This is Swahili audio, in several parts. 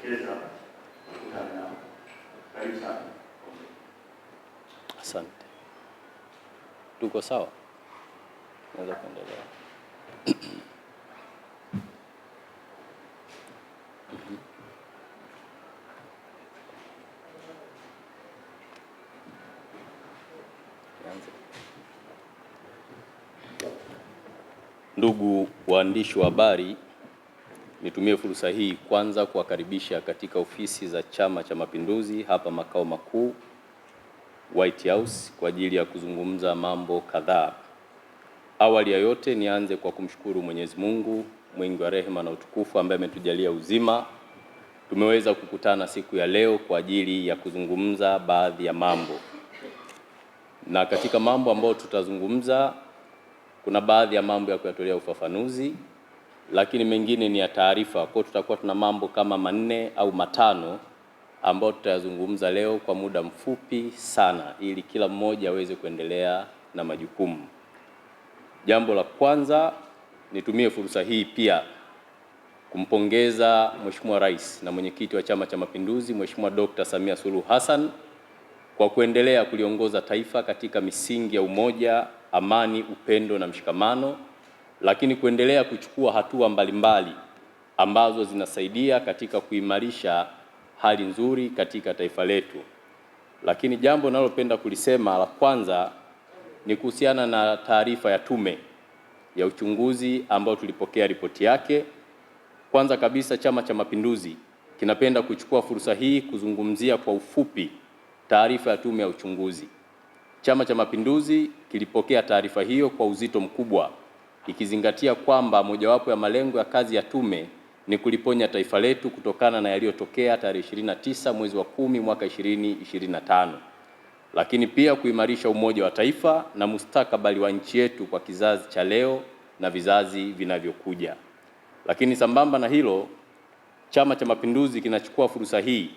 kuelekeza mkutano nao. Karibu sana. Asante. Tuko sawa? Naweza kuendelea. Ndugu waandishi wa habari, nitumie fursa hii kwanza kuwakaribisha katika ofisi za Chama cha Mapinduzi hapa makao makuu White House kwa ajili ya kuzungumza mambo kadhaa. Awali ya yote nianze kwa kumshukuru Mwenyezi Mungu mwingi wa rehema na utukufu ambaye ametujalia uzima. Tumeweza kukutana siku ya leo kwa ajili ya kuzungumza baadhi ya mambo. Na katika mambo ambayo tutazungumza kuna baadhi ya mambo ya kuyatolea ufafanuzi, lakini mengine ni ya taarifa. Kwa tutakuwa tuna mambo kama 4 au 5 ambayo tutayazungumza leo kwa muda mfupi sana ili kila mmoja aweze kuendelea na majukumu. Jambo la kwanza, nitumie fursa hii pia kumpongeza Mheshimiwa Rais na Mwenyekiti wa Chama cha Mapinduzi Mheshimiwa Dr. Samia Suluhu Hassan kwa kuendelea kuliongoza taifa katika misingi ya umoja, amani, upendo na mshikamano, lakini kuendelea kuchukua hatua mbalimbali ambazo zinasaidia katika kuimarisha hali nzuri katika taifa letu. Lakini jambo nalopenda kulisema la kwanza ni kuhusiana na taarifa ya tume ya uchunguzi ambayo tulipokea ripoti yake. Kwanza kabisa, Chama cha Mapinduzi kinapenda kuchukua fursa hii kuzungumzia kwa ufupi taarifa ya tume ya uchunguzi. Chama cha Mapinduzi kilipokea taarifa hiyo kwa uzito mkubwa, ikizingatia kwamba mojawapo ya malengo ya kazi ya tume ni kuliponya taifa letu kutokana na yaliyotokea tarehe 29 mwezi wa 10 mwaka 2025, lakini pia kuimarisha umoja wa taifa na mustakabali wa nchi yetu kwa kizazi cha leo na vizazi vinavyokuja. Lakini sambamba na hilo, Chama cha Mapinduzi kinachukua fursa hii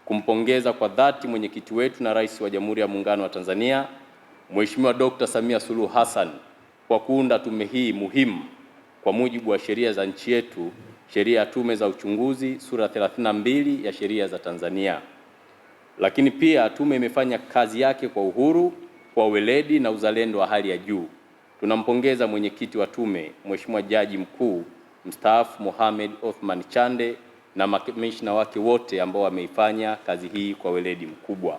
kumpongeza kwa dhati mwenyekiti wetu na Rais wa Jamhuri ya Muungano wa Tanzania Mheshimiwa Dr. Samia Suluhu Hassan kwa kuunda tume hii muhimu kwa mujibu wa sheria za nchi yetu, sheria ya tume za uchunguzi sura 32 ya sheria za Tanzania. Lakini pia tume imefanya kazi yake kwa uhuru, kwa weledi na uzalendo wa hali ya juu. Tunampongeza mwenyekiti wa tume Mheshimiwa Jaji Mkuu mstaafu Mohamed Othman Chande na makamishna wake wote ambao wameifanya kazi hii kwa weledi mkubwa.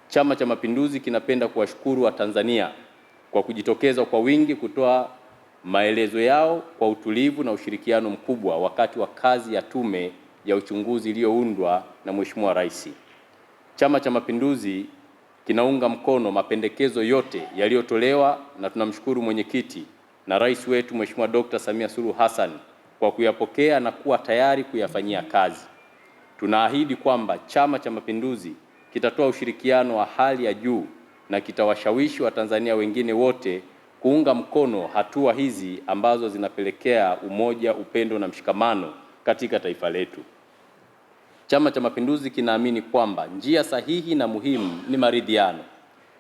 Chama cha Mapinduzi kinapenda kuwashukuru Watanzania kwa kujitokeza kwa wingi kutoa maelezo yao kwa utulivu na ushirikiano mkubwa wakati wa kazi ya tume ya uchunguzi iliyoundwa na Mheshimiwa Rais. Chama cha Mapinduzi kinaunga mkono mapendekezo yote yaliyotolewa na tunamshukuru mwenyekiti na rais wetu Mheshimiwa Dr. Samia Suluhu Hassan kwa kuyapokea na kuwa tayari kuyafanyia kazi. Tunaahidi kwamba Chama cha Mapinduzi kitatoa ushirikiano wa hali ya juu na kitawashawishi Watanzania wengine wote kuunga mkono hatua hizi ambazo zinapelekea umoja, upendo na mshikamano katika taifa letu. Chama cha Mapinduzi kinaamini kwamba njia sahihi na muhimu ni maridhiano.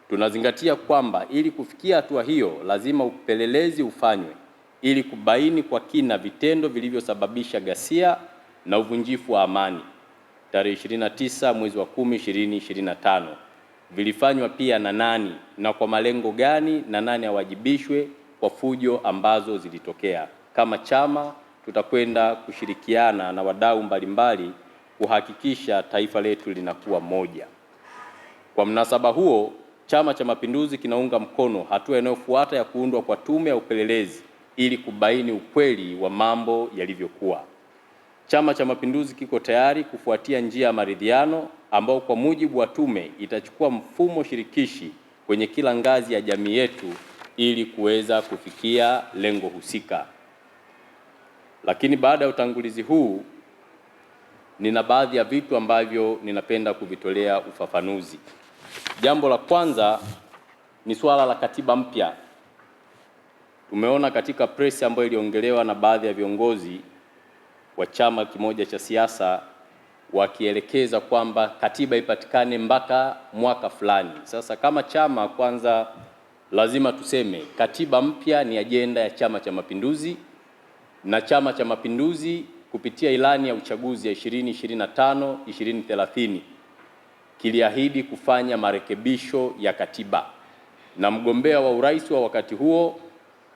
Tunazingatia kwamba ili kufikia hatua hiyo lazima upelelezi ufanywe ili kubaini kwa kina vitendo vilivyosababisha ghasia na uvunjifu wa amani tarehe 29 mwezi wa 10 2025. Vilifanywa pia na nani na kwa malengo gani na nani awajibishwe kwa fujo ambazo zilitokea. Kama chama tutakwenda kushirikiana na wadau mbalimbali kuhakikisha taifa letu linakuwa moja. Kwa mnasaba huo, Chama cha Mapinduzi kinaunga mkono hatua inayofuata ya kuundwa kwa tume ya upelelezi ili kubaini ukweli wa mambo yalivyokuwa. Chama cha Mapinduzi kiko tayari kufuatia njia ya maridhiano ambao kwa mujibu wa tume itachukua mfumo shirikishi kwenye kila ngazi ya jamii yetu ili kuweza kufikia lengo husika. Lakini baada ya utangulizi huu, nina baadhi ya vitu ambavyo ninapenda kuvitolea ufafanuzi. Jambo la kwanza ni swala la katiba mpya. Tumeona katika press ambayo iliongelewa na baadhi ya viongozi wa chama kimoja cha siasa wakielekeza kwamba katiba ipatikane mpaka mwaka fulani. Sasa kama chama, kwanza lazima tuseme katiba mpya ni ajenda ya Chama cha Mapinduzi, na Chama cha Mapinduzi kupitia ilani ya uchaguzi ya 2025-2030 kiliahidi kufanya marekebisho ya katiba, na mgombea wa urais wa wakati huo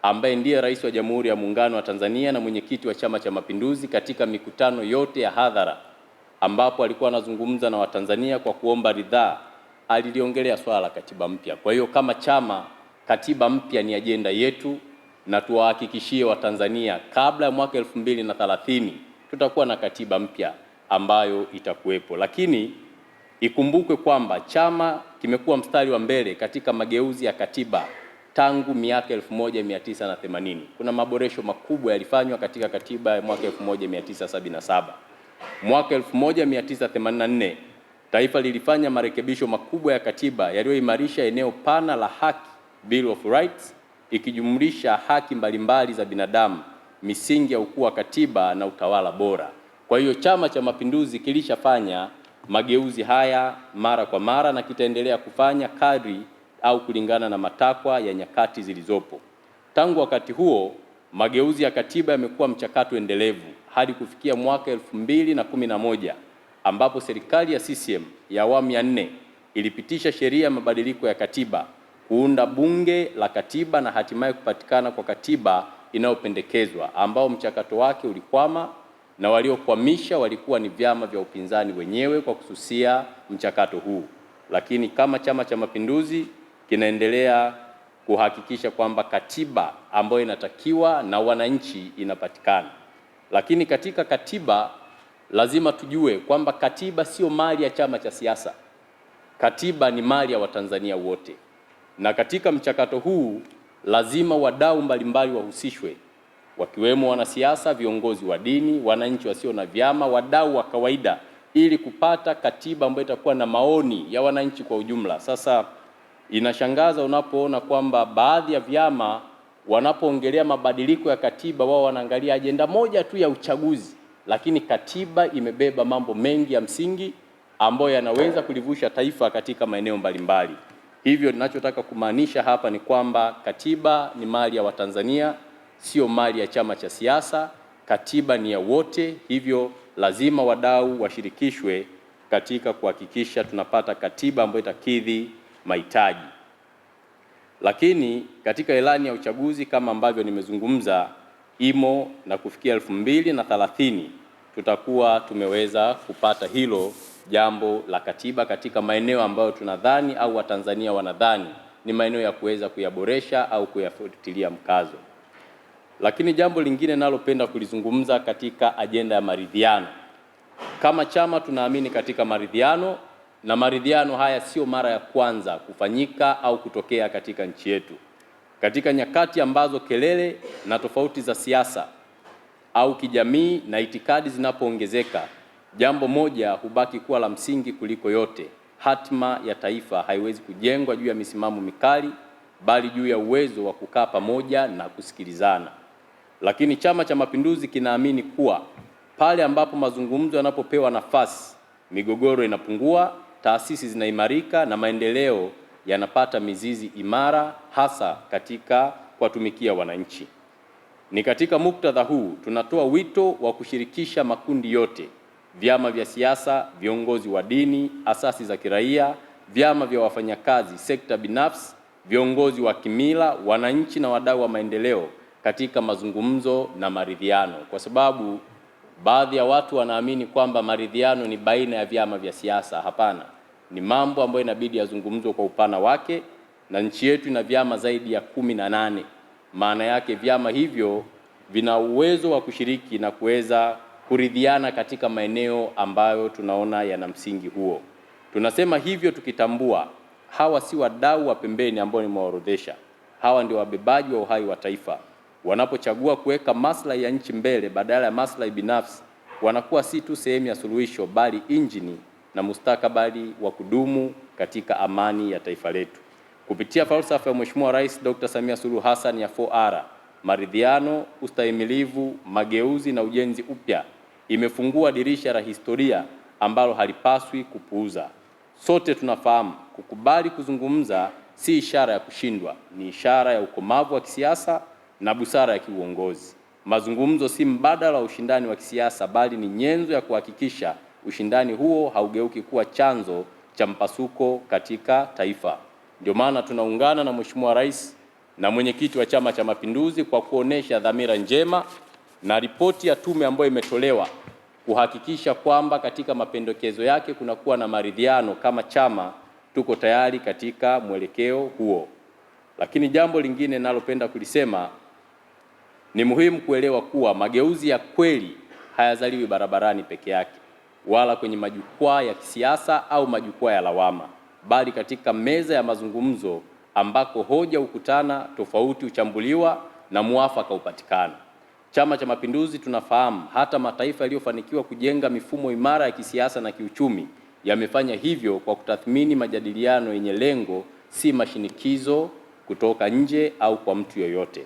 ambaye ndiye Rais wa Jamhuri ya Muungano wa Tanzania na mwenyekiti wa Chama cha Mapinduzi, katika mikutano yote ya hadhara ambapo alikuwa anazungumza na Watanzania kwa kuomba ridhaa, aliliongelea swala la katiba mpya. Kwa hiyo kama chama, katiba mpya ni ajenda yetu, na tuwahakikishie Watanzania kabla ya mwaka 2030 tutakuwa na katiba mpya ambayo itakuwepo. Lakini ikumbukwe kwamba chama kimekuwa mstari wa mbele katika mageuzi ya katiba tangu miaka 1980. Kuna maboresho makubwa yalifanywa katika katiba ya mwaka 1977. Mwaka 1984 taifa lilifanya marekebisho makubwa ya katiba yaliyoimarisha eneo pana la haki, Bill of Rights, ikijumlisha haki mbalimbali za binadamu, misingi ya ukuu wa katiba na utawala bora. Kwa hiyo Chama cha Mapinduzi kilishafanya mageuzi haya mara kwa mara na kitaendelea kufanya kadri au kulingana na matakwa ya nyakati zilizopo. Tangu wakati huo, mageuzi ya katiba yamekuwa mchakato endelevu hadi kufikia mwaka 2011 ambapo serikali ya CCM ya awamu ya 4 ilipitisha sheria ya mabadiliko ya katiba, kuunda bunge la katiba na hatimaye kupatikana kwa katiba inayopendekezwa, ambao mchakato wake ulikwama na waliokwamisha walikuwa ni vyama vya upinzani wenyewe kwa kususia mchakato huu. Lakini kama Chama cha Mapinduzi kinaendelea kuhakikisha kwamba katiba ambayo inatakiwa na wananchi inapatikana. Lakini katika katiba lazima tujue kwamba katiba sio mali ya chama cha siasa. Katiba ni mali ya Watanzania wote. Na katika mchakato huu lazima wadau mbalimbali wahusishwe, wakiwemo wanasiasa, viongozi wa dini, wananchi wasio na vyama, wadau wa kawaida, ili kupata katiba ambayo itakuwa na maoni ya wananchi kwa ujumla. Sasa inashangaza unapoona kwamba baadhi ya vyama wanapoongelea mabadiliko ya katiba, wao wanaangalia ajenda moja tu ya uchaguzi, lakini katiba imebeba mambo mengi ya msingi ambayo yanaweza kulivusha taifa katika maeneo mbalimbali. Hivyo ninachotaka kumaanisha hapa ni kwamba katiba ni mali ya Watanzania, sio mali ya chama cha siasa. Katiba ni ya wote, hivyo lazima wadau washirikishwe katika kuhakikisha tunapata katiba ambayo itakidhi mahitaji. Lakini katika ilani ya uchaguzi kama ambavyo nimezungumza, imo na kufikia 2030 tutakuwa tumeweza kupata hilo jambo la katiba katika maeneo ambayo tunadhani au Watanzania wanadhani ni maeneo ya kuweza kuyaboresha au kuyafuatilia mkazo. Lakini jambo lingine nalopenda kulizungumza katika ajenda ya maridhiano. Kama chama tunaamini katika maridhiano, na maridhiano haya sio mara ya kwanza kufanyika au kutokea katika nchi yetu. Katika nyakati ambazo kelele na tofauti za siasa au kijamii na itikadi zinapoongezeka, jambo moja hubaki kuwa la msingi kuliko yote: hatima ya taifa haiwezi kujengwa juu ya misimamo mikali, bali juu ya uwezo wa kukaa pamoja na kusikilizana. Lakini Chama cha Mapinduzi kinaamini kuwa pale ambapo mazungumzo yanapopewa nafasi, migogoro inapungua, taasisi zinaimarika na maendeleo yanapata mizizi imara, hasa katika kuwatumikia wananchi. Ni katika muktadha huu tunatoa wito wa kushirikisha makundi yote: vyama vya siasa, viongozi wa dini, asasi za kiraia, vyama vya wafanyakazi, sekta binafsi, viongozi wa kimila, wananchi na wadau wa maendeleo katika mazungumzo na maridhiano, kwa sababu baadhi ya watu wanaamini kwamba maridhiano ni baina ya vyama vya siasa. Hapana, ni mambo ambayo inabidi yazungumzwe kwa upana wake, na nchi yetu ina vyama zaidi ya 18. Maana yake vyama hivyo vina uwezo wa kushiriki na kuweza kuridhiana katika maeneo ambayo tunaona yana msingi huo. Tunasema hivyo tukitambua hawa si wadau wa pembeni ambao nimewaorodhesha. Hawa ndio wabebaji wa uhai wa taifa. Wanapochagua kuweka maslahi ya nchi mbele badala ya maslahi binafsi, wanakuwa si tu sehemu ya suluhisho, bali injini na mustakabali wa kudumu katika amani ya taifa letu. Kupitia falsafa ya Mheshimiwa Rais Dr. Samia Suluhu Hassan ya 4R, maridhiano, ustahimilivu, mageuzi na ujenzi upya, imefungua dirisha la historia ambalo halipaswi kupuuza. Sote tunafahamu kukubali kuzungumza si ishara ya kushindwa, ni ishara ya ukomavu wa kisiasa na busara ya kiuongozi. Mazungumzo si mbadala wa ushindani wa kisiasa, bali ni nyenzo ya kuhakikisha ushindani huo haugeuki kuwa chanzo cha mpasuko katika taifa. Ndio maana tunaungana na Mheshimiwa Rais na mwenyekiti wa Chama cha Mapinduzi kwa kuonesha dhamira njema na ripoti ya tume ambayo imetolewa kuhakikisha kwamba katika mapendekezo yake kunakuwa na maridhiano. Kama chama tuko tayari katika mwelekeo huo. Lakini jambo lingine nalopenda kulisema, ni muhimu kuelewa kuwa mageuzi ya kweli hayazaliwi barabarani peke yake, wala kwenye majukwaa ya kisiasa au majukwaa ya lawama, bali katika meza ya mazungumzo ambako hoja hukutana, tofauti huchambuliwa na muafaka upatikana. Chama cha Mapinduzi tunafahamu hata mataifa yaliyofanikiwa kujenga mifumo imara ya kisiasa na kiuchumi yamefanya hivyo kwa kutathmini majadiliano yenye lengo, si mashinikizo kutoka nje au kwa mtu yoyote.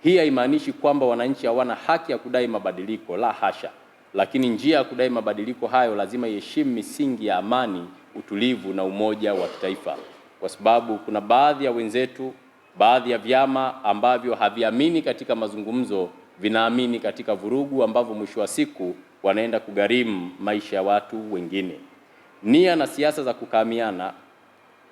Hii haimaanishi kwamba wananchi hawana haki ya kudai mabadiliko, la hasha. Lakini njia ya kudai mabadiliko hayo lazima iheshimu misingi ya amani, utulivu na umoja wa kitaifa, kwa sababu kuna baadhi ya wenzetu, baadhi ya vyama ambavyo haviamini katika mazungumzo, vinaamini katika vurugu, ambavyo mwisho wa siku wanaenda kugharimu maisha ya watu wengine. Nia na siasa za kukamiana,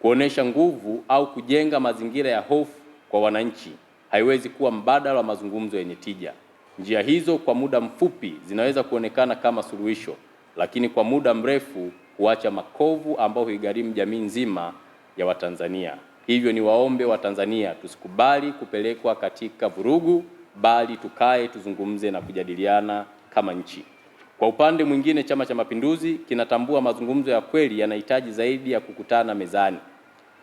kuonesha nguvu au kujenga mazingira ya hofu kwa wananchi haiwezi kuwa mbadala wa mazungumzo yenye tija. Njia hizo kwa muda mfupi zinaweza kuonekana kama suluhisho, lakini kwa muda mrefu huacha makovu ambayo huigharimu jamii nzima ya Watanzania. Hivyo ni waombe Watanzania tusikubali kupelekwa katika vurugu, bali tukae tuzungumze na kujadiliana kama nchi. Kwa upande mwingine, Chama cha Mapinduzi kinatambua mazungumzo ya kweli yanahitaji zaidi ya kukutana mezani.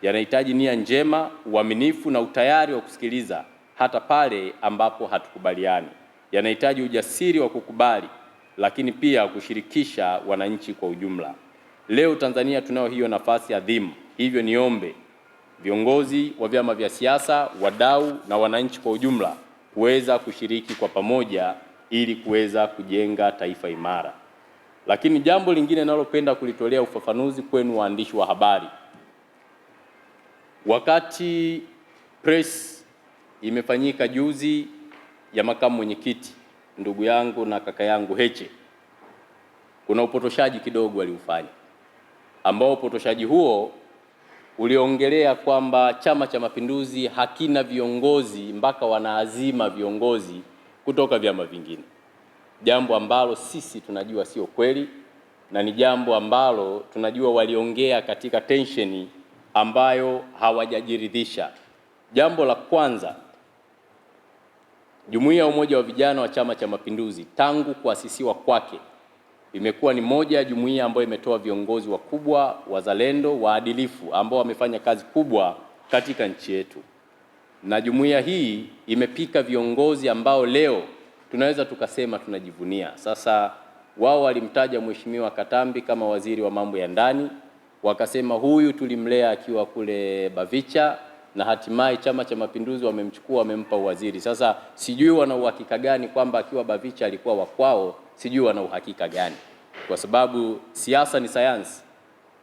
Yanahitaji nia njema, uaminifu na utayari wa kusikiliza hata pale ambapo hatukubaliani. Yanahitaji ujasiri wa kukubali, lakini pia kushirikisha wananchi kwa ujumla. Leo Tanzania tunayo hiyo nafasi adhimu. Hivyo niombe viongozi wa vyama vya siasa, wadau na wananchi kwa ujumla kuweza kushiriki kwa pamoja ili kuweza kujenga taifa imara. Lakini jambo lingine nalopenda kulitolea ufafanuzi kwenu waandishi wa habari, wakati press imefanyika juzi ya makamu mwenyekiti ndugu yangu na kaka yangu Heche, kuna upotoshaji kidogo aliufanya, ambao upotoshaji huo uliongelea kwamba Chama cha Mapinduzi hakina viongozi mpaka wanaazima viongozi kutoka vyama vingine, jambo ambalo sisi tunajua sio kweli, na ni jambo ambalo tunajua waliongea katika tensheni ambayo hawajajiridhisha. Jambo la kwanza, Jumuiya ya Umoja wa Vijana wa Chama cha Mapinduzi tangu kuasisiwa kwake imekuwa ni moja ya jumuiya ambayo imetoa viongozi wakubwa, wazalendo, waadilifu ambao wamefanya kazi kubwa katika nchi yetu. Na jumuiya hii imepika viongozi ambao leo tunaweza tukasema tunajivunia. Sasa wao walimtaja Mheshimiwa Katambi kama waziri wa mambo ya ndani, wakasema huyu tulimlea akiwa kule Bavicha, na hatimaye Chama cha Mapinduzi wamemchukua, wamempa waziri. Sasa sijui wana uhakika gani kwamba akiwa Bavicha alikuwa wa kwao, sijui wana uhakika gani, kwa sababu siasa ni sayansi,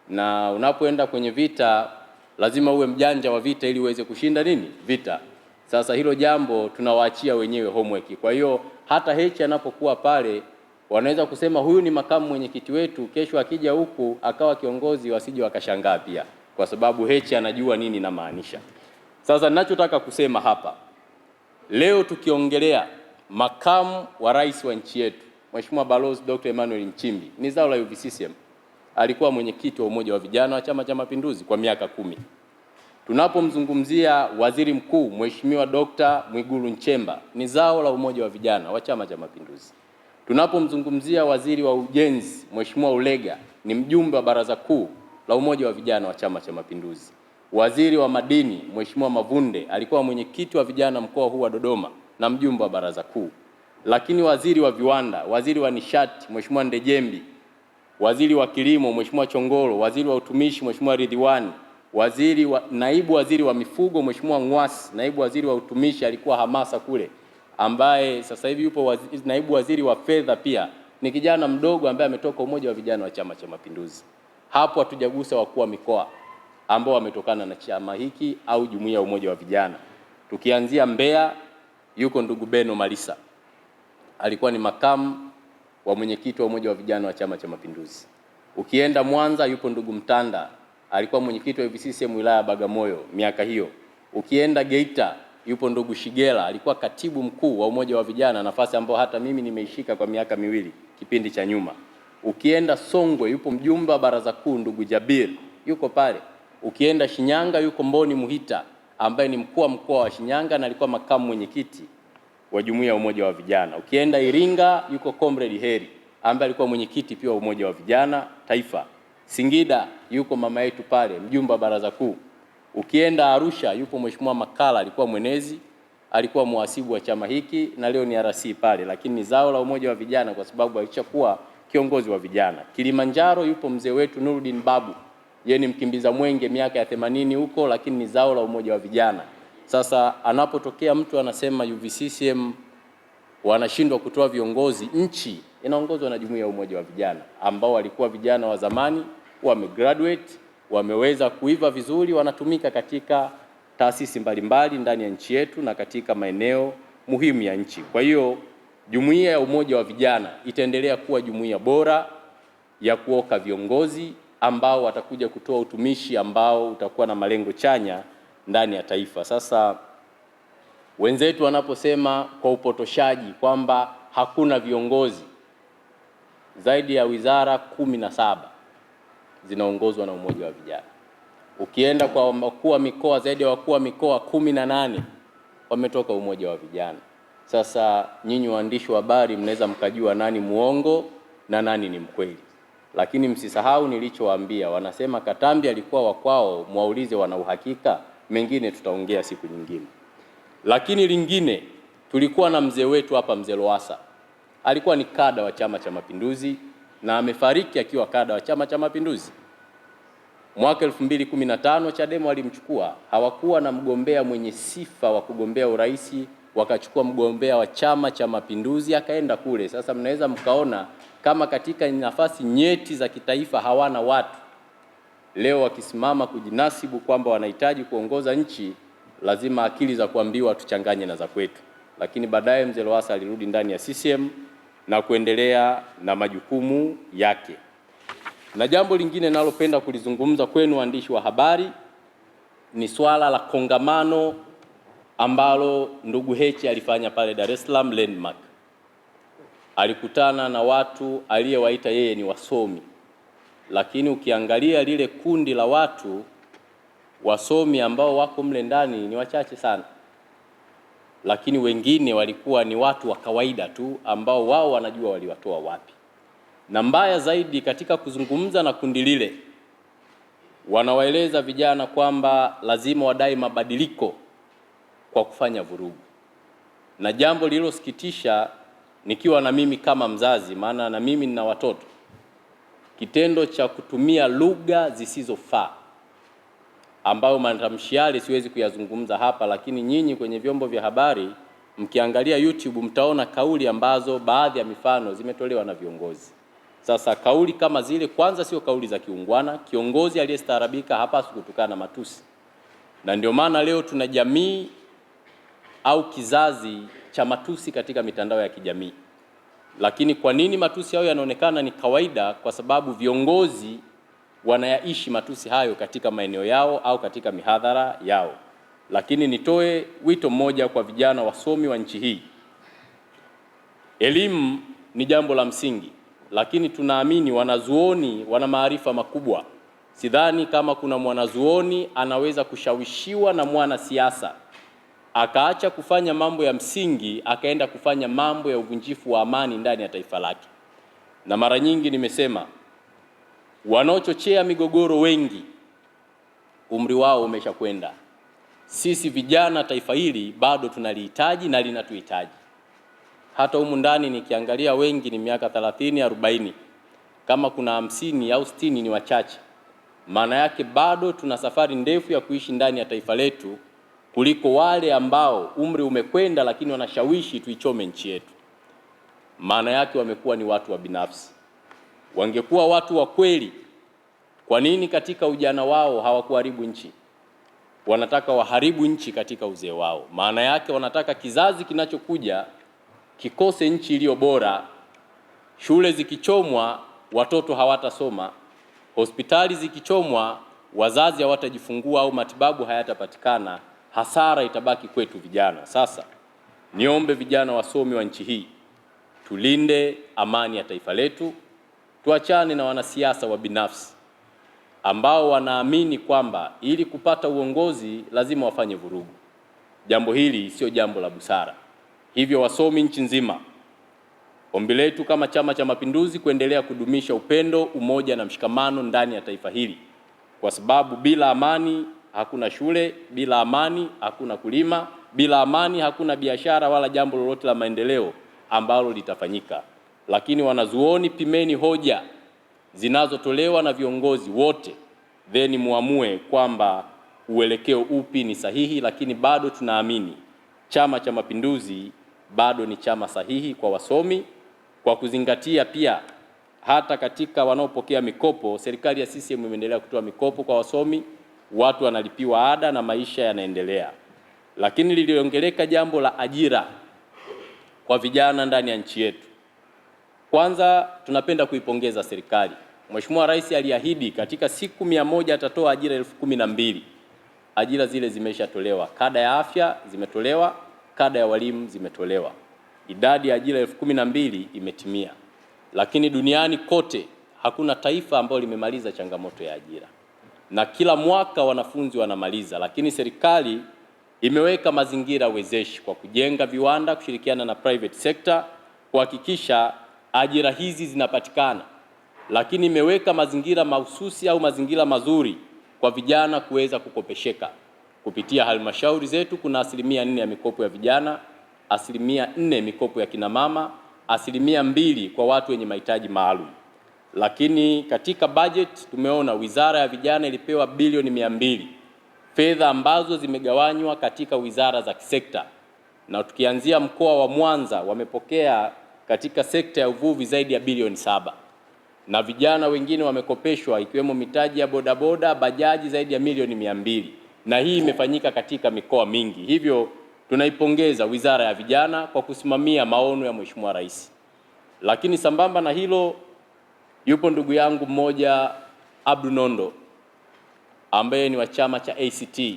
na unapoenda kwenye vita lazima uwe mjanja wa vita ili uweze kushinda nini? Vita. Sasa hilo jambo tunawaachia wenyewe homework. Kwa hiyo hata Heche anapokuwa pale wanaweza kusema huyu ni makamu mwenyekiti wetu, kesho akija huku akawa kiongozi wasije wakashangaa pia, kwa sababu Heche anajua nini na maanisha. Sasa ninachotaka kusema hapa leo, tukiongelea makamu wa rais wa nchi yetu Mheshimiwa Balozi Dr. Emmanuel Nchimbi, ni zao la UVCCM, alikuwa mwenyekiti wa Umoja wa Vijana wa Chama cha Mapinduzi kwa miaka 10. Tunapomzungumzia waziri mkuu Mheshimiwa Dr. Mwigulu Nchemba, ni zao la Umoja wa Vijana wa Chama cha Mapinduzi. Tunapomzungumzia waziri wa ujenzi Mheshimiwa Ulega, ni mjumbe wa Baraza Kuu la Umoja wa Vijana wa Chama cha Mapinduzi. Waziri wa madini Mheshimiwa Mavunde alikuwa mwenyekiti wa vijana mkoa huu wa Dodoma na mjumbe wa Baraza Kuu. Lakini waziri wa viwanda, waziri wa nishati Mheshimiwa Ndejembi, waziri wa kilimo Mheshimiwa Chongolo, waziri wa utumishi Mheshimiwa Ridhiwani, naibu waziri wa mifugo Mheshimiwa Ngwasi, naibu waziri wa utumishi alikuwa hamasa kule, ambaye sasa hivi yupo naibu waziri wa fedha, pia ni kijana mdogo ambaye ametoka Umoja wa Vijana wa Chama cha Mapinduzi. Hapo hatujagusa wakuu wa mikoa ambao wametokana na chama hiki au jumuiya ya Umoja wa Vijana. Tukianzia Mbeya, yuko ndugu Beno Malisa. alikuwa ni makamu wa mwenyekiti wa umoja wa vijana wa Chama cha Mapinduzi. Ukienda Mwanza yupo ndugu Mtanda, alikuwa mwenyekiti wa UVCCM wilaya ya Bagamoyo miaka hiyo. Ukienda Geita yupo ndugu Shigela, alikuwa katibu mkuu wa umoja wa vijana, nafasi ambayo hata mimi nimeishika kwa miaka miwili kipindi cha nyuma. Ukienda Songwe yupo mjumbe wa baraza kuu ndugu Jabir, yuko pale. Ukienda Shinyanga yuko Mboni Muhita ambaye ni mkuu wa mkoa wa Shinyanga na alikuwa makamu mwenyekiti wa jumuiya ya umoja wa vijana. Ukienda Iringa yuko Comrade Heri ambaye alikuwa mwenyekiti pia wa umoja wa vijana taifa. Singida yuko mama yetu pale, mjumbe wa baraza kuu. Ukienda Arusha yupo Mheshimiwa Makala, alikuwa mwenezi, alikuwa muhasibu wa chama hiki na leo ni RC pale, lakini ni zao la umoja wa vijana kwa sababu alishakuwa kiongozi wa vijana. Kilimanjaro yupo mzee wetu Nuruddin Babu, yeye ni mkimbiza mwenge miaka ya 80 huko, lakini ni zao la umoja wa vijana. Sasa anapotokea mtu anasema UVCCM wanashindwa kutoa viongozi, nchi inaongozwa na jumuiya ya umoja wa vijana ambao walikuwa vijana wa zamani, wamegraduate, wameweza kuiva vizuri, wanatumika katika taasisi mbalimbali ndani ya nchi yetu na katika maeneo muhimu ya nchi. Kwa hiyo jumuiya ya umoja wa vijana itaendelea kuwa jumuiya bora ya kuoka viongozi ambao watakuja kutoa utumishi ambao utakuwa na malengo chanya ndani ya taifa. Sasa wenzetu wanaposema kwa upotoshaji kwamba hakuna viongozi, zaidi ya wizara 17 zinaongozwa na umoja wa vijana. Ukienda kwa wakuu wa mikoa, zaidi ya wakuu wa mikoa 18 wametoka umoja wa vijana. Sasa nyinyi waandishi wa habari mnaweza mkajua nani muongo na nani ni mkweli. Lakini msisahau nilichowaambia, wanasema Katambi alikuwa wa kwao, mwaulize wana uhakika, mengine tutaongea siku nyingine. Lakini lingine, tulikuwa na mzee wetu hapa, mzee Lowassa. Alikuwa ni kada wa Chama cha Mapinduzi na amefariki akiwa kada wa Chama cha Mapinduzi. Mwaka 2015 Chadema walimchukua, hawakuwa na mgombea mwenye sifa wa kugombea urais, wakachukua mgombea wa Chama cha Mapinduzi akaenda kule. Sasa mnaweza mkaona kama katika nafasi nyeti za kitaifa hawana watu. Leo wakisimama kujinasibu kwamba wanahitaji kuongoza nchi, lazima akili za kuambiwa tuchanganye na za kwetu. Lakini baadaye mzee Lowassa alirudi ndani ya CCM na kuendelea na majukumu yake. Na jambo lingine nalopenda kulizungumza kwenu waandishi wa habari ni swala la kongamano ambalo ndugu Heche alifanya pale Dar es Salaam Landmark. Alikutana na watu aliyewaita yeye ni wasomi, lakini ukiangalia lile kundi la watu wasomi ambao wako mle ndani ni wachache sana, lakini wengine walikuwa ni watu wa kawaida tu ambao wao wanajua waliwatoa wapi. Na mbaya zaidi, katika kuzungumza na kundi lile wanawaeleza vijana kwamba lazima wadai mabadiliko kwa kufanya vurugu. Na jambo lililosikitisha, nikiwa na mimi kama mzazi, maana na mimi nina watoto, kitendo cha kutumia lugha zisizofaa ambayo matamshi yale siwezi kuyazungumza hapa, lakini nyinyi kwenye vyombo vya habari mkiangalia YouTube mtaona kauli ambazo baadhi ya mifano zimetolewa na viongozi. Sasa kauli kama zile kwanza sio kauli za kiungwana. Kiongozi aliyestaarabika hapaswi kutukana na matusi. Na ndio maana leo tuna jamii au kizazi cha matusi katika mitandao ya kijamii. Lakini kwa nini matusi hayo yanaonekana ni kawaida? Kwa sababu viongozi wanayaishi matusi hayo katika maeneo yao au katika mihadhara yao. Lakini nitoe wito mmoja kwa vijana wasomi wa nchi hii. Elimu ni jambo la msingi, lakini tunaamini wanazuoni wana maarifa makubwa. Sidhani kama kuna mwanazuoni anaweza kushawishiwa na mwanasiasa akaacha kufanya mambo ya msingi akaenda kufanya mambo ya uvunjifu wa amani ndani ya taifa lake. Na mara nyingi nimesema wanaochochea migogoro wengi umri wao umeshakwenda. Sisi vijana taifa hili bado tunalihitaji na linatuhitaji. Hata humu ndani nikiangalia wengi ni miaka 30, 40. Kama kuna 50 au 60 ni wachache. Maana yake bado tuna safari ndefu ya kuishi ndani ya taifa letu kuliko wale ambao umri umekwenda lakini wanashawishi tuichome nchi yetu. Maana yake wamekuwa ni watu wa binafsi. Wangekuwa watu wa kweli, kwa nini katika ujana wao hawakuharibu nchi? Wanataka waharibu nchi katika uzee wao. Maana yake wanataka kizazi kinachokuja kikose nchi iliyo bora. Shule zikichomwa, watoto hawatasoma. Hospitali zikichomwa, wazazi hawatajifungua au matibabu hayatapatikana. Hasara itabaki kwetu vijana. Sasa niombe vijana wasomi wa nchi hii, tulinde amani ya taifa letu, tuachane na wanasiasa wa binafsi ambao wanaamini kwamba ili kupata uongozi lazima wafanye vurugu. Jambo hili sio jambo la busara. Hivyo wasomi nchi nzima, ombi letu kama Chama cha Mapinduzi kuendelea kudumisha upendo, umoja na mshikamano ndani ya taifa hili, kwa sababu bila amani hakuna shule, bila amani hakuna kulima, bila amani hakuna biashara wala jambo lolote la maendeleo ambalo litafanyika. Lakini wanazuoni, pimeni hoja zinazotolewa na viongozi wote, then muamue kwamba uelekeo upi ni sahihi. Lakini bado tunaamini Chama cha Mapinduzi bado ni chama sahihi kwa wasomi, kwa kuzingatia pia hata katika wanaopokea mikopo, serikali ya CCM imeendelea kutoa mikopo kwa wasomi, watu wanalipiwa ada na maisha yanaendelea. Lakini liliongeleka jambo la ajira kwa vijana ndani ya nchi yetu. Kwanza tunapenda kuipongeza serikali. Mheshimiwa Rais aliahidi katika siku 100 atatoa ajira 12,000. Ajira zile zimeshatolewa. Kada ya afya zimetolewa, kada ya walimu zimetolewa. Idadi ya ajira 12,000 imetimia. Lakini duniani kote hakuna taifa ambalo limemaliza changamoto ya ajira. Na kila mwaka wanafunzi wanamaliza, lakini serikali imeweka mazingira wezeshi kwa kujenga viwanda, kushirikiana na private sector kuhakikisha ajira hizi zinapatikana. Lakini imeweka mazingira mahususi au mazingira mazuri kwa vijana kuweza kukopesheka. Kupitia halmashauri zetu kuna 4% ya mikopo ya vijana, 4% mikopo ya kina mama, 2% kwa watu wenye mahitaji maalum. Lakini katika budget tumeona Wizara ya Vijana ilipewa bilioni 200, fedha ambazo zimegawanywa katika wizara za kisekta. Na tukianzia mkoa wa Mwanza wamepokea katika sekta ya uvuvi zaidi ya bilioni 7. Na vijana wengine wamekopeshwa ikiwemo mitaji ya bodaboda, bajaji zaidi ya milioni 200. Na hii imefanyika katika mikoa mingi. Hivyo tunaipongeza Wizara ya Vijana kwa kusimamia maono ya Mheshimiwa Rais. Lakini sambamba na hilo, yupo ndugu yangu mmoja Abdu Nondo ambaye ni wa chama cha ACT,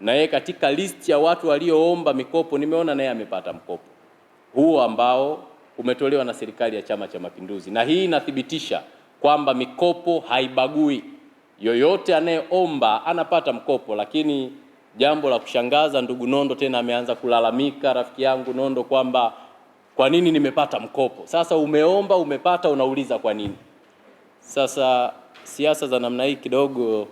na yeye katika list ya watu walioomba mikopo nimeona naye amepata mkopo huo ambao umetolewa na serikali ya Chama cha Mapinduzi. Na hii inathibitisha kwamba mikopo haibagui, yoyote anayeomba anapata mkopo. Lakini jambo la kushangaza, ndugu Nondo tena ameanza kulalamika, rafiki yangu Nondo, kwamba kwa nini nimepata mkopo. Sasa umeomba, umepata, unauliza kwa nini? Sasa siasa za namna hii kidogo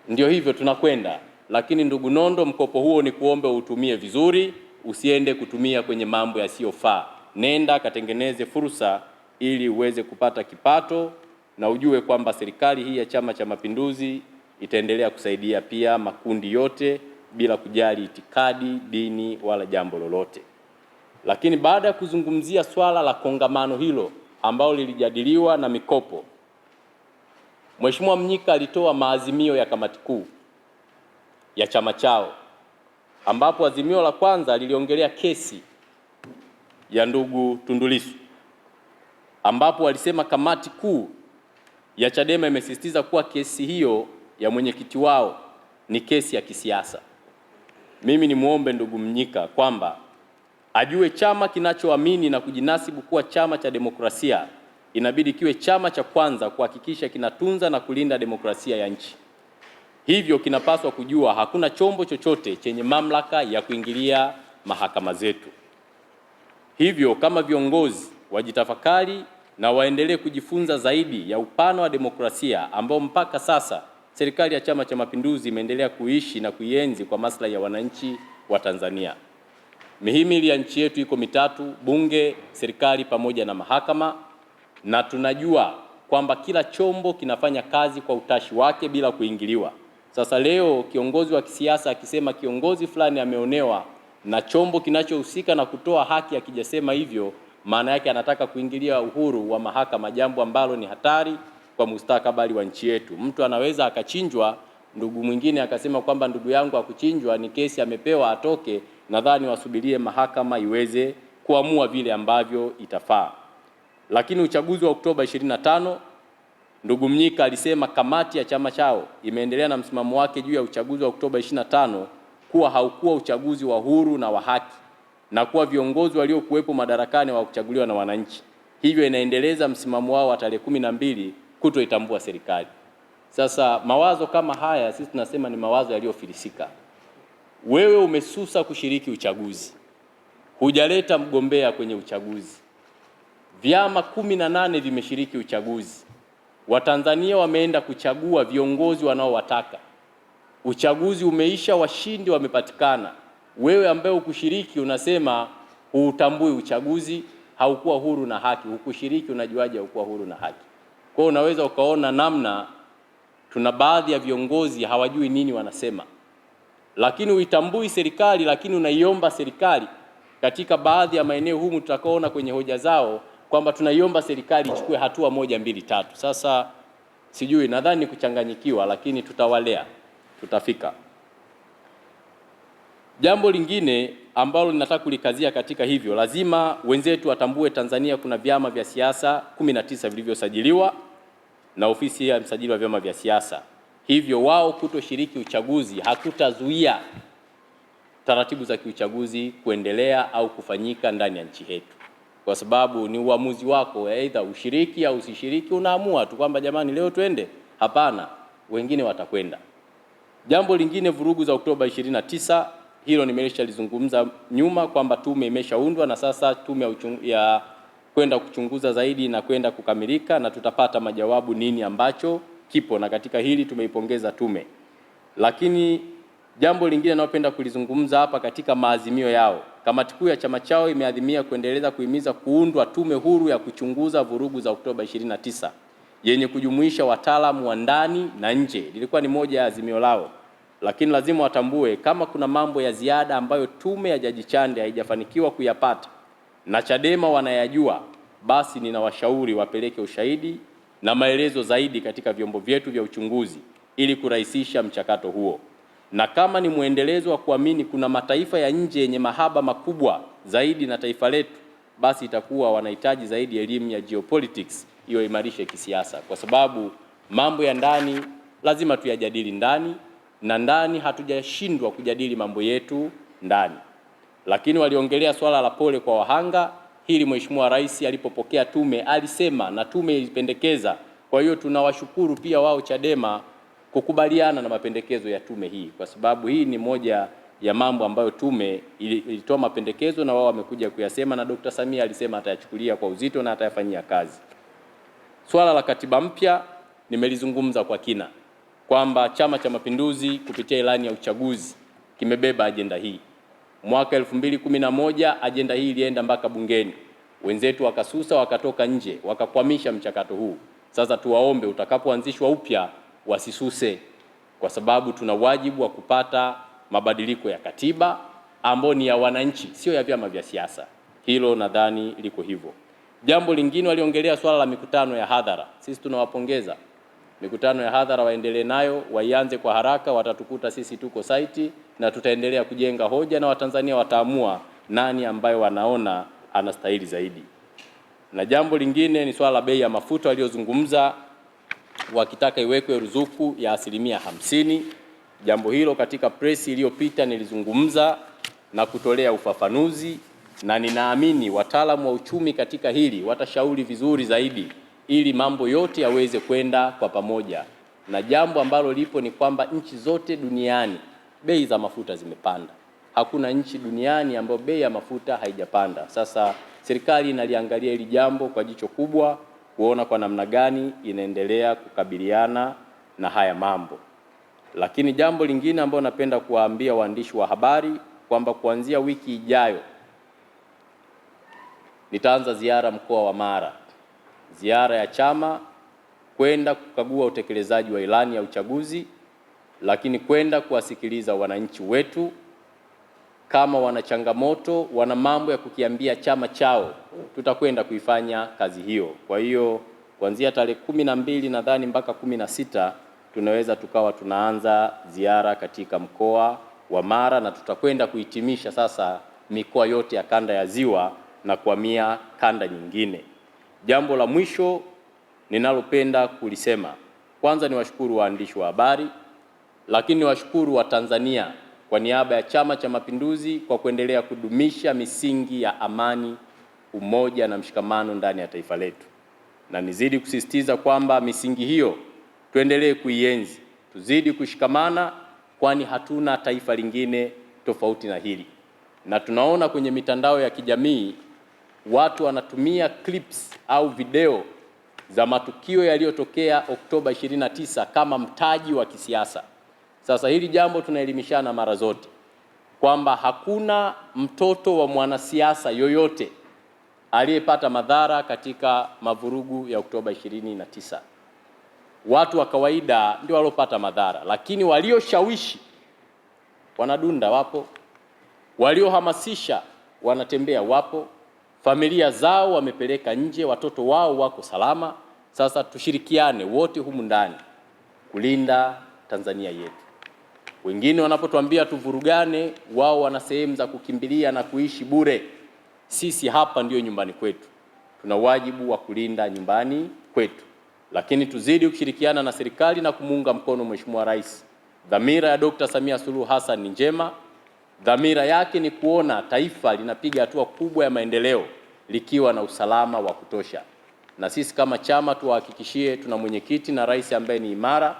ndio hivyo tunakwenda. Lakini ndugu Nondo, mkopo huo ni kuombe utumie vizuri, usiende kutumia kwenye mambo yasiyofaa. Nenda katengeneze fursa ili uweze kupata kipato, na ujue kwamba serikali hii ya Chama cha Mapinduzi itaendelea kusaidia pia makundi yote bila kujali itikadi, dini wala jambo lolote. Lakini baada ya kuzungumzia swala la kongamano hilo ambalo lilijadiliwa na mikopo, Mheshimiwa Mnyika alitoa maazimio ya kamati kuu ya chama chao, ambapo azimio la kwanza liliongelea kesi ya ndugu Tundu Lissu, ambapo walisema kamati kuu ya Chadema imesisitiza kuwa kesi hiyo ya mwenyekiti wao ni kesi ya kisiasa. Mimi ni muombe ndugu Mnyika kwamba ajue chama kinachoamini na kujinasibu kuwa chama cha demokrasia inabidi kiwe chama cha kwanza kuhakikisha kinatunza na kulinda demokrasia ya nchi. Hivyo kinapaswa kujua hakuna chombo chochote chenye mamlaka ya kuingilia mahakama zetu. Hivyo kama viongozi wajitafakari na waendelee kujifunza zaidi ya upana wa demokrasia ambao mpaka sasa serikali ya Chama cha Mapinduzi imeendelea kuishi na kuienzi kwa maslahi ya wananchi wa Tanzania. Mihimili ya nchi yetu iko mitatu: bunge, serikali pamoja na mahakama, na tunajua kwamba kila chombo kinafanya kazi kwa utashi wake bila kuingiliwa. Sasa leo kiongozi wa kisiasa akisema kiongozi fulani ameonewa na chombo kinachohusika na kutoa haki akijasema hivyo, maana yake anataka kuingilia uhuru wa mahakama, jambo ambalo ni hatari kwa mustakabali wa nchi yetu. Mtu anaweza akachinjwa, ndugu mwingine akasema kwamba ndugu yangu akuchinjwa, ni kesi amepewa atoke, nadhani wasubirie mahakama iweze kuamua vile ambavyo itafaa. Lakini uchaguzi wa Oktoba 25, ndugu Mnyika alisema kamati ya chama chao imeendelea na msimamo wake juu ya uchaguzi wa Oktoba 25 kuwa haukuwa uchaguzi wa huru na wa haki na kuwa viongozi waliokuwepo madarakani hawakuchaguliwa na wananchi. Hivyo inaendeleza msimamo wao wa tarehe 12 kutoitambua serikali. Sasa mawazo kama haya sisi tunasema ni mawazo yaliyofilisika. Wewe umesusa kushiriki uchaguzi, hujaleta mgombea kwenye uchaguzi. Vyama 18 vimeshiriki uchaguzi. Watanzania wameenda kuchagua viongozi wanaowataka. Uchaguzi umeisha, washindi wamepatikana. Wewe ambaye ukushiriki unasema huutambui uchaguzi, haukuwa huru na haki. Hukushiriki, unajuaje haukuwa huru na haki? Kwa hiyo unaweza ukaona namna tuna baadhi ya viongozi hawajui nini wanasema. Lakini uitambui serikali, lakini unaiomba serikali katika baadhi ya maeneo humu tutakaoona kwenye hoja zao kwamba tunaiomba serikali ichukue hatua 1, 2, 3. Sasa sijui, nadhani kuchanganyikiwa, lakini tutawalea, tutafika. Jambo lingine ambalo ninataka kulikazia katika hivyo, lazima wenzetu watambue Tanzania kuna vyama vya siasa 19 vilivyosajiliwa na ofisi ya msajili wa vyama vya siasa. Hivyo wao kutoshiriki uchaguzi hakutazuia taratibu za kiuchaguzi kuendelea au kufanyika ndani ya nchi yetu, kwa sababu ni uamuzi wako, aidha ushiriki au usishiriki. Unaamua tu kwamba jamani, leo twende, hapana, wengine watakwenda. Jambo lingine, vurugu za Oktoba 29, hilo nimeshalizungumza nyuma kwamba tume imeshaundwa na sasa tume ya kwenda kuchunguza zaidi na kwenda kukamilika, na tutapata majawabu nini ambacho kipo, na katika hili tumeipongeza tume. Lakini jambo lingine napenda kulizungumza hapa, katika maazimio yao, kamati kuu ya chama chao imeadhimia kuendeleza kuhimiza kuundwa tume huru ya kuchunguza vurugu za Oktoba 29 yenye kujumuisha wataalamu wa ndani na nje. Lilikuwa ni moja ya azimio lao, lakini lazima watambue kama kuna mambo ya ziada ambayo tume ya Jaji Chande haijafanikiwa kuyapata na Chadema wanayajua, basi ninawashauri wapeleke ushahidi na maelezo zaidi katika vyombo vyetu vya uchunguzi ili kurahisisha mchakato huo. Na kama ni muendelezo wa kuamini kuna mataifa ya nje yenye mahaba makubwa zaidi na taifa letu, basi itakuwa wanahitaji zaidi elimu ya geopolitics hiyo imarishe kisiasa, kwa sababu mambo ya ndani lazima tuyajadili ndani, na ndani hatujashindwa kujadili mambo yetu ndani. Lakini waliongelea swala la pole kwa wahanga. Hili Mheshimiwa Rais alipopokea tume alisema na tume ilipendekeza. Kwa hiyo tunawashukuru pia wao Chadema kukubaliana na mapendekezo ya tume hii, kwa sababu hii ni moja ya mambo ambayo tume ilitoa mapendekezo na wao wamekuja kuyasema, na Dr. Samia alisema atayachukulia kwa uzito na atayafanyia kazi. Swala la katiba mpya nimelizungumza kwa kina kwamba Chama cha Mapinduzi kupitia ilani ya uchaguzi kimebeba ajenda hii. Mwaka 2011 ajenda hii ilienda mpaka bungeni, wenzetu wakasusa, wakatoka nje, wakakwamisha mchakato huu. Sasa tuwaombe utakapoanzishwa upya wasisuse, kwa sababu tuna wajibu wa kupata mabadiliko ya katiba ambayo ni ya wananchi, sio ya vyama vya siasa. Hilo nadhani liko hivyo. Jambo lingine waliongelea swala la mikutano ya hadhara. Sisi tunawapongeza. Mikutano ya hadhara waendelee nayo, waianze kwa haraka, watatukuta sisi tuko site na tutaendelea kujenga hoja na Watanzania wataamua nani ambaye wanaona anastahili zaidi. Na jambo lingine ni swala la bei ya mafuta waliozungumza, wakitaka iwekwe ruzuku ya 50%. Jambo hilo katika press iliyopita nilizungumza na kutolea ufafanuzi, na ninaamini wataalamu wa uchumi katika hili watashauri vizuri zaidi ili mambo yote yaweze kwenda kwa pamoja. Na jambo ambalo lipo ni kwamba nchi zote duniani bei za mafuta zimepanda. Hakuna nchi duniani ambayo bei ya mafuta haijapanda. Sasa serikali inaliangalia hili jambo kwa jicho kubwa, kuona kwa namna gani inaendelea kukabiliana na haya mambo. Lakini jambo lingine ambalo napenda kuwaambia waandishi wa habari kwamba kuanzia wiki ijayo nitaanza ziara mkoa wa Mara, ziara ya chama kwenda kukagua utekelezaji wa ilani ya uchaguzi, lakini kwenda kuwasikiliza wananchi wetu kama wana changamoto, wana mambo ya kukiambia chama chao, tutakwenda kuifanya kazi hiyo. Kwa hiyo kuanzia tarehe 12 nadhani mpaka 16 tunaweza tukawa tunaanza ziara katika mkoa wa Mara, na tutakwenda kuhitimisha sasa mikoa yote ya kanda ya Ziwa, na kuhamia kanda nyingine. Jambo la mwisho ninalopenda kulisema, kwanza ni washukuru waandishi wa habari, lakini washukuru wa Tanzania kwa niaba ya Chama cha Mapinduzi kwa kuendelea kudumisha misingi ya amani, umoja na mshikamano ndani ya taifa letu. Na nizidi kusisitiza kwamba misingi hiyo tuendelee kuienzi, tuzidi kushikamana, kwani hatuna taifa lingine tofauti na hili. Na tunaona kwenye mitandao ya kijamii watu wanatumia clips au video za matukio yaliyotokea Oktoba 29 kama mtaji wa kisiasa. Sasa hili jambo tunaelimishana mara zote kwamba hakuna mtoto wa mwanasiasa yoyote aliyepata madhara katika mavurugu ya Oktoba 29. Watu wa kawaida ndio waliopata madhara, lakini walioshawishi wanadunda wapo, waliohamasisha wanatembea wapo, familia zao wamepeleka nje, watoto wao wako salama. Sasa tushirikiane wote humu ndani kulinda Tanzania yetu. Wengine wanapotuambia tuvurugane, wao wana sehemu za kukimbilia na kuishi bure. Sisi hapa ndio nyumbani kwetu, tuna wajibu wa kulinda nyumbani kwetu, lakini tuzidi kushirikiana na serikali na kumuunga mkono Mheshimiwa Rais. Dhamira ya Dr. Samia Suluhu Hassan ni njema. Dhamira yake ni kuona taifa linapiga hatua kubwa ya maendeleo likiwa na usalama wa kutosha. Na sisi kama chama tuwahakikishie tuna mwenyekiti na rais ambaye ni imara,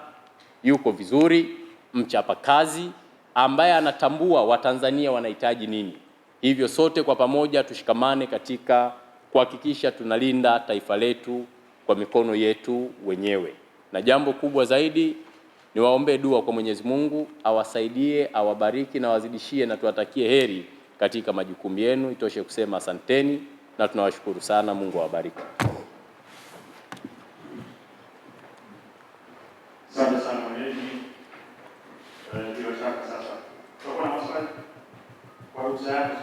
yuko vizuri, mchapa kazi, ambaye anatambua Watanzania wanahitaji nini. Hivyo sote kwa pamoja tushikamane katika kuhakikisha tunalinda taifa letu kwa mikono yetu wenyewe. Na jambo kubwa zaidi ni waombe dua kwa Mwenyezi Mungu awasaidie, awabariki na wazidishie, na tuwatakie heri katika majukumu yenu. Itoshe kusema asanteni na tunawashukuru sana. Mungu awabariki. Asante sana mwenyeji. Bila shaka sasa tutakuwa na maswali kwa ruhusa yako.